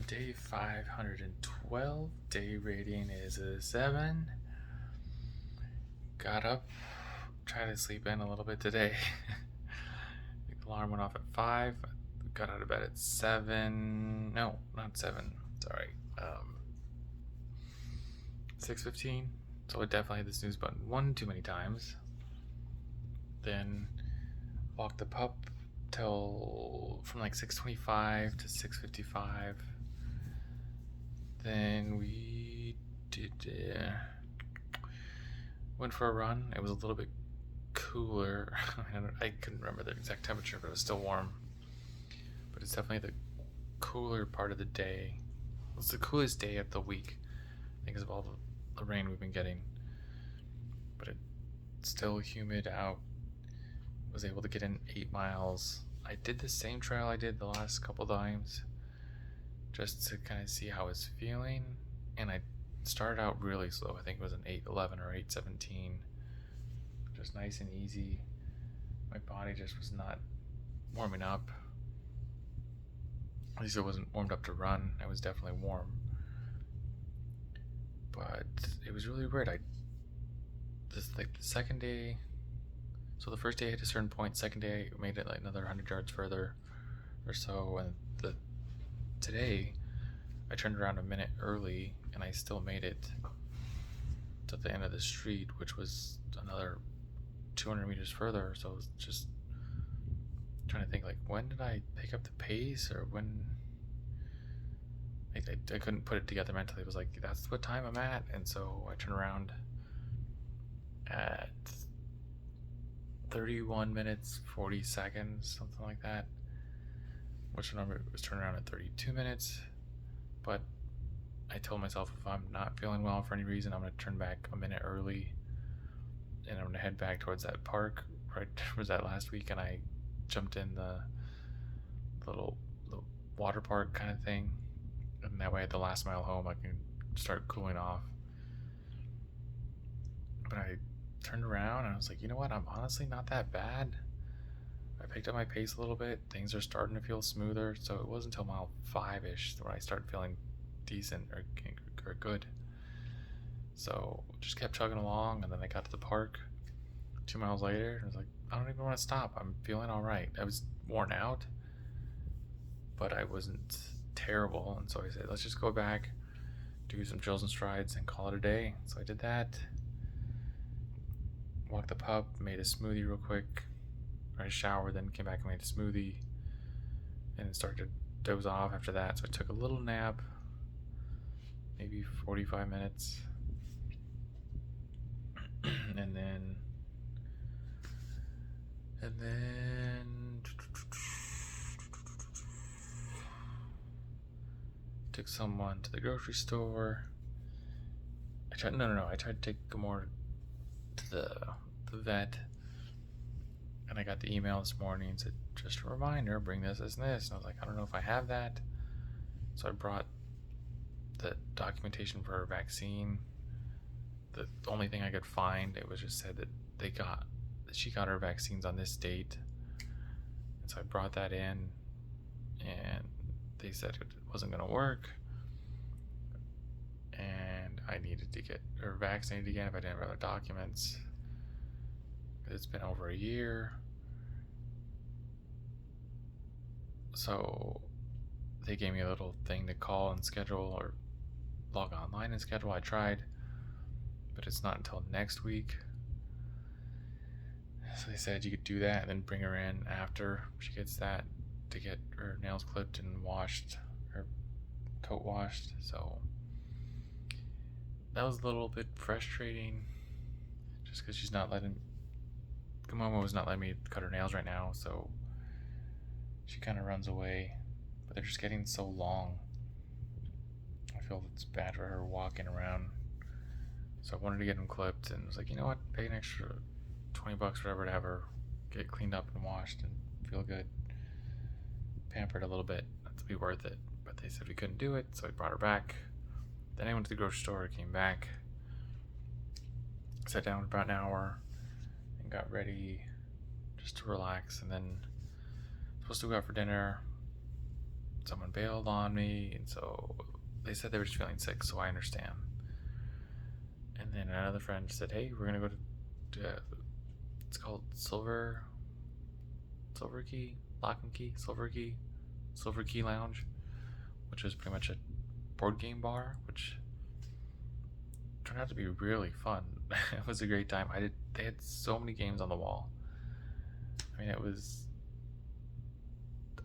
Day 512. Day rating is a 7. Got up, tried to sleep in a little bit today. The alarm went off at 5. Got out of bed at 7. No, not 7. Sorry. 6:15. So I definitely hit the snooze button one too many times. Then walked the pup till from like 6:25 to 6:55. Then we went for a run. It was a little bit cooler. I couldn't remember the exact temperature, but it was still warm. But it's definitely the cooler part of the day. It's the coolest day of the week, I think, because of all the rain we've been getting. But it's still humid out. Was able to get in 8 miles. I did the same trail I did the last couple times, just to kind of see how I was feeling. And I started out really slow. I think it was an 8:11 or 8:17. Just nice and easy. My body just was not warming up. At least it wasn't warmed up to run. I was definitely warm. But it was really weird. The second day, so the first day I hit a certain point, second day I made it like another 100 yards further or so, and today I turned around a minute early and I still made it to the end of the street, which was another 200 meters further. So I was just trying to think, like, when did I pick up the pace, or when I couldn't put it together mentally. It was like, that's what time I'm at. And so I turned around at 31 minutes 40 seconds, something like that, which normally was turned around at 32 minutes. But I told myself, if I'm not feeling well for any reason, I'm going to turn back a minute early, and I'm going to head back towards that park. Right, was that last week, and I jumped in the water park kind of thing, and that way at the last mile home I can start cooling off. But I turned around and I was like, you know what, I'm honestly not that bad. I picked up my pace a little bit. Things are starting to feel smoother. So it wasn't until mile 5-ish when I started feeling decent or good. So just kept chugging along, and then I got to the park 2 miles later, and I was like, I don't even want to stop. I'm feeling all right. I was worn out, but I wasn't terrible. And so I said, let's just go back, do some drills and strides, and call it a day. So I did that. Walked the pup, made a smoothie real quick. I showered, then came back and made a smoothie, and started to doze off after that. So I took a little nap, maybe 45 minutes, and then took someone to the grocery store. I tried to take Gamora to the vet, and I got the email this morning and said, just a reminder, bring this and this. And I was like, I don't know if I have that. So I brought the documentation for her vaccine. The only thing I could find, it was just said that she got her vaccines on this date. And so I brought that in, and they said it wasn't going to work, and I needed to get her vaccinated again if I didn't have other documents. It's been over a year. So they gave me a little thing to call and schedule, or log online and schedule. I tried, but it's not until next week. So they said you could do that and then bring her in after she gets that to get her nails clipped and washed, her coat washed. So that was a little bit frustrating, just because Kamoma was not letting me cut her nails right now, so she kind of runs away. But they're just getting so long. I feel it's bad for her walking around. So I wanted to get them clipped, and was like, you know what, pay an extra $20 whatever to have her get cleaned up and washed and feel good, pampered a little bit. That'd be worth it. But they said we couldn't do it, so I brought her back. Then I went to the grocery store, came back, sat down for about an hour, and got ready just to relax. And then supposed to go out for dinner. someone bailed on me, and so they said they were just feeling sick, so I understand. And then another friend said, "Hey, we're gonna go to it's called Silver Key, Lock and Key, Silver Key Lounge, which was pretty much a board game bar, which turned out to be really fun. It was a great time. They had so many games on the wall. I mean, it was,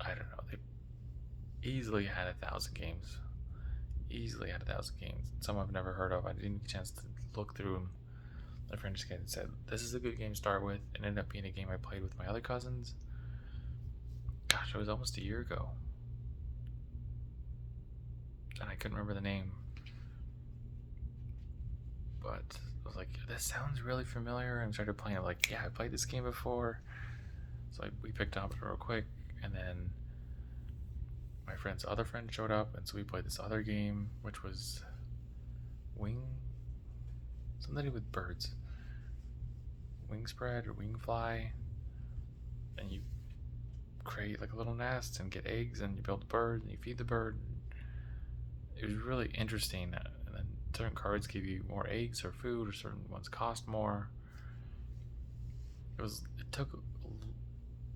I don't know, they easily had 1,000 games. Easily had 1,000 games. Some I've never heard of. I didn't get a chance to look through them. My friend just came and said, "This is a good game to start with." It ended up being a game I played with my other cousins. Gosh, it was almost a year ago. And I couldn't remember the name. But I was like, "This sounds really familiar," and started playing it. Like, yeah, I played this game before. So we picked up real quick, and then my friend's other friend showed up, and so we played this other game, which was something to do with birds. Wing spread or wing fly. And you create like a little nest and get eggs, and you build a bird, and you feed the bird. It was really interesting. And then certain cards give you more eggs or food, or certain ones cost more. It took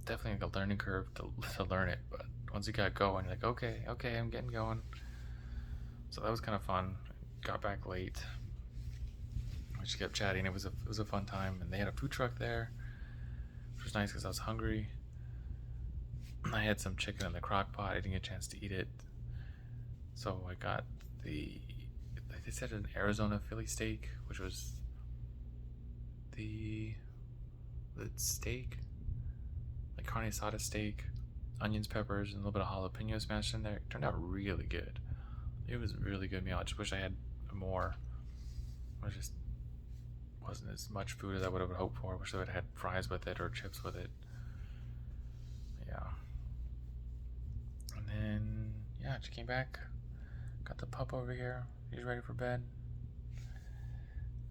definitely like a learning curve to learn it, but once you got going, you're like, okay, I'm getting going. So that was kind of fun. Got back late. We just kept chatting. It was a fun time, and they had a food truck there, which was nice because I was hungry. I had some chicken in the crock pot. I didn't get a chance to eat it, so I got they said an Arizona Philly steak, which was the steak, like carne asada steak, onions, peppers, and a little bit of jalapeno smashed in there. It turned out really good. It was a really good meal. I just wish I had more. It just wasn't as much food as I would have hoped for. I wish I would have had fries with it or chips with it. Yeah. And then, yeah, I just came back. Got the pup over here. He's ready for bed.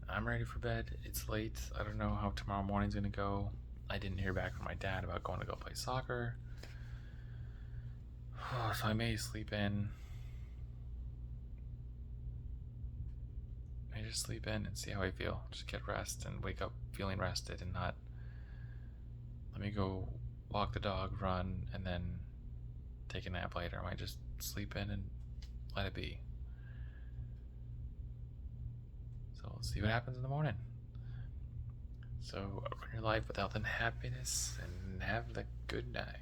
I'm ready for bed. It's late. I don't know how tomorrow morning's gonna go. I didn't hear back from my dad about going to go play soccer. So I may sleep in. I just sleep in and see how I feel. Just get rest and wake up feeling rested, and not let me go walk the dog, run, and then take a nap later. I might just sleep in and let it be. So we'll see what happens in the morning. So run your life without unhappiness and have a good night.